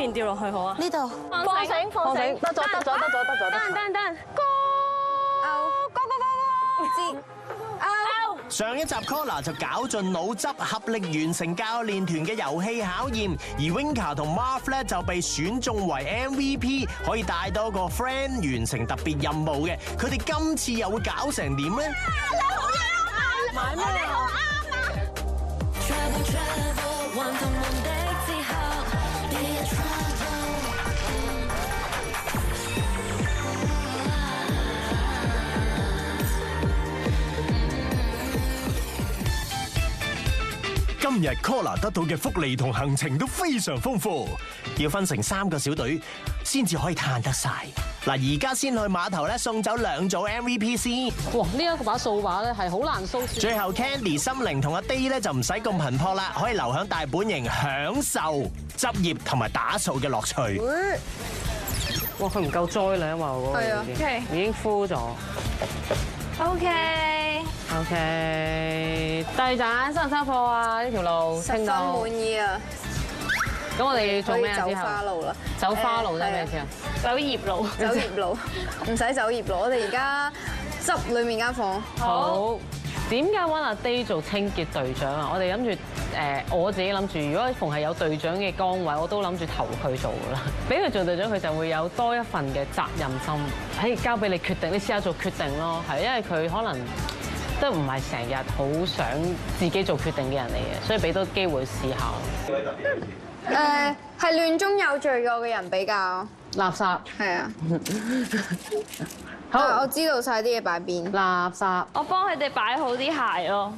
邊掉落去好啊？呢度放繩，放繩，得咗。等，上一集 Collar 就絞盡腦汁，合力完成教練團嘅遊戲考驗，而 Winka 同 Marv 咧就被選中為 MVP， 可以帶多個 friend 完成特別任務嘅。佢哋今次又會搞成點咧？你好啱，買咩你好啱啊！今日 Collar 得到嘅福利同行程都非常豐富，要分成3個小隊先至可以嘆得晒。嗱，而家先去碼頭咧送走2組 MVP 先。哇！呢一把掃把咧係好難掃。最後 Candy、心靈同阿 Day 咧就唔使咁頻撲啦，可以留響大本營享受執業同埋打掃嘅樂趣。哇！佢唔夠災咧嘛，我覺得已經敷咗。OK， 弟仔收唔收貨啊？呢條路10分滿意啊！咁我哋做咩啊？走花路啦，走花路即係咩先啊？走葉路，唔使走葉路。我哋而家執裡面間房。好。點解揾阿 Day 做清潔隊長啊？我哋諗住我自己諗住，如果逢係有隊長嘅崗位，我都諗住投佢做噶啦。俾佢做隊長，佢就會有多一份嘅責任心。喺交俾你決定，你試下做決定咯。係因為佢可能都唔係成日好想自己做決定嘅人嚟嘅，所以俾多機會試下。係亂中有序過嘅人比較垃圾係啊。好，我知道晒啲嘢擺邊。垃圾。我幫佢哋擺好啲鞋咯。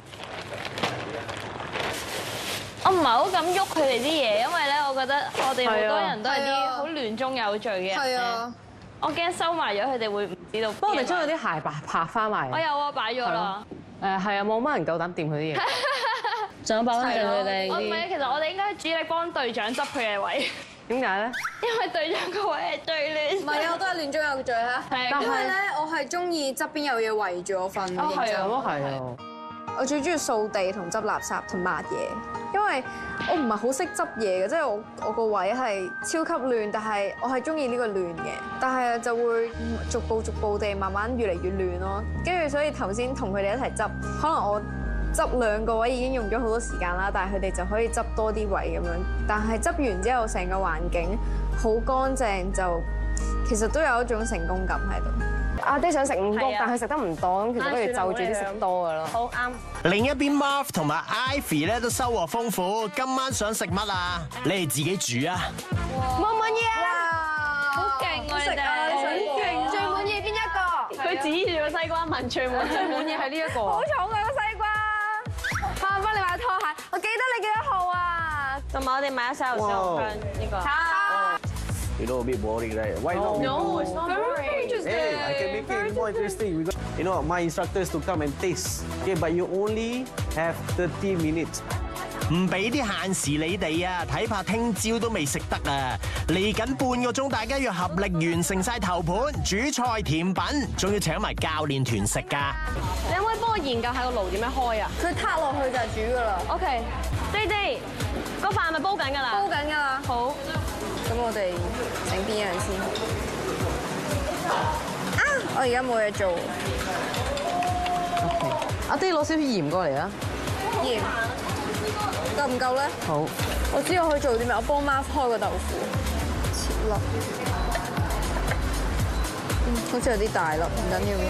我唔係好敢喐佢哋啲嘢，因為咧，我覺得我哋好多人都係啲好亂中有序嘅人。係啊。我驚收埋咗佢哋會唔知道。不過我哋將佢啲鞋拍翻埋。我有啊，擺咗啦。係啊，冇乜人夠膽掂佢啲嘢。仲有擺翻正佢哋。我唔係，其實我哋應該主力幫隊長執佢嘅位。點解咧？因為隊長個位係最亂。唔係啊，我都係亂中有序嚇。係。因為咧，我係中意側邊有嘢圍住我瞓。哦，係啊，都係啊。我最中意掃地同執垃圾同抹嘢，因為我唔係好識執嘢嘅，即係我個位係超級亂，但係我係中意呢個亂嘅，但係就會逐步地慢慢越嚟越亂咯。跟住所以頭先同佢哋一齊執，可能我執2個位已經用咗好多時間啦，但係佢哋就可以執多啲位咁樣。但係執完之後，成個環境好乾淨，就其實都有一種成功感喺度。阿爹想食5谷，但佢食得唔多，咁其實不如就住啲食多嘅咯。好啱。另一邊 Marv 同埋 Ivy 咧都收穫豐富，今晚想食乜啊？你哋自己煮啊！滿唔滿意啊？好勁啊！你哋好勁！最滿意邊一個？佢指住個西瓜問最滿意係呢一個。好重啊個西瓜！我幫你買拖鞋，我記得你幾多號啊？同埋我哋買咗手油香呢個。You know, a bit boring, right? Why not? No, it's not Very interesting. Hey, I can make it more interesting. We got, you know, my instructors to come and taste. Okay, but you only have 30 minutes. 唔俾啲限時你哋啊，睇怕聽朝都未食得啊！嚟緊半個鐘，大家要合力完成晒頭盤、主菜、甜品，仲要請埋教練團食㗎。你可唔可以幫我研究下個爐點樣開啊？佢撻落去就係煮噶啦。OK， Day，個飯係咪煲緊㗎啦？煲緊㗎啦。好。咁我哋整邊樣先？啊！我而家冇嘢做。阿爹攞少少鹽過嚟啊！鹽夠唔夠咧？好。我知我可以做啲咩，我幫媽開個豆腐，切粒。好似有啲大粒，唔緊要咯。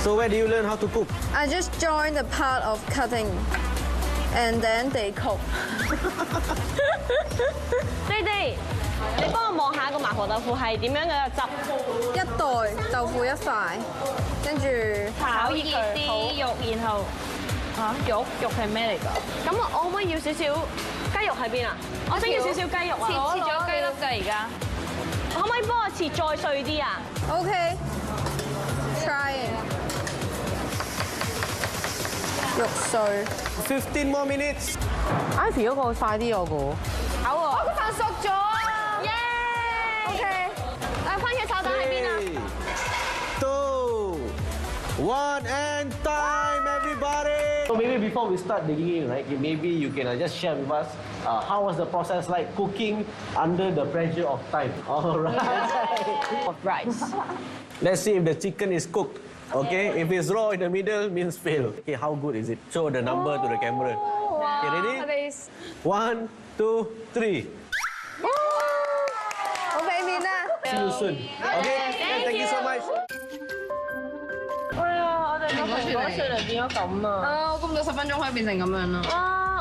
So where do you learn how to cook? I just joined the part of cutting, and then they cook. Day，你幫我望下個麻婆豆腐係點樣嘅汁？一袋豆腐1塊，跟住炒熱啲肉，然後肉係咩嚟㗎？咁我可唔可以要少少雞肉喺邊啊？我想要少少雞肉啊！切咗雞粒㗎而家。可唔可以幫我切再碎啲啊 OK，trying。肉碎。15 more minutes. Ivy 嗰個快啲我估。炒喎。個飯熟咗。耶 OK。番茄炒蛋喺邊啊？ 3, 2, 1 and time, everybody! So maybe before we start digging in, right? Maybe you can just share with us how was the process like cooking under the pressure of time. All right. Of rice. Let's see if the chicken is cooked. Okay, if it's raw in the middle means fail. Okay, how good is it? Show the number to the camera. Okay, ready? 1, 2, 3. 好俾面啊！ See you soon. Okay, thank you so much. 哎呀，我哋個蘋果雪梨變咗咁啊！啊，我估唔到10分鐘可以變成咁樣啦。啊，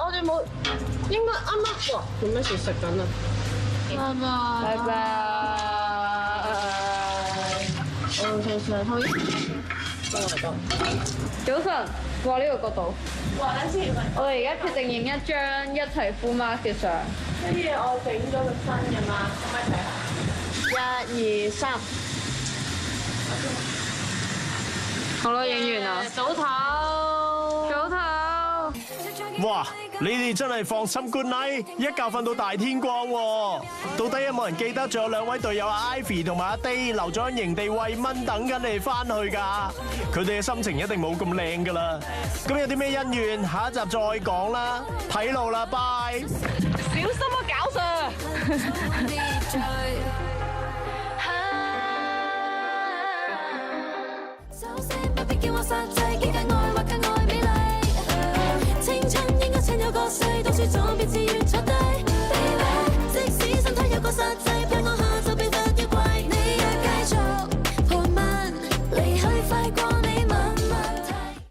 我哋冇應該啱啱哇，做咩事食緊啊？拜拜。我想上可以。早晨，過呢個角度。我哋而家決定影一張一齊 full mark 嘅相。跟住我整咗個新嘅嘛，可唔可以睇下？1、2、3。好啦，影完啦。早唞。早唞。哇！你哋真係放心 good night， 一覺瞓到大天光喎。到底有冇人記得仲有2位隊友阿 Ivy 同埋阿 Day 留咗喺營地餵蚊等緊你哋翻去㗎？佢哋嘅心情一定冇咁靚㗎啦。咁有啲咩恩怨，下一集再講啦。睇路啦，拜！小心啊，搞Sir！首先不必叫我殺制，幾間愛或更愛美麗。青春應該趁有個勢，讀書總別自願出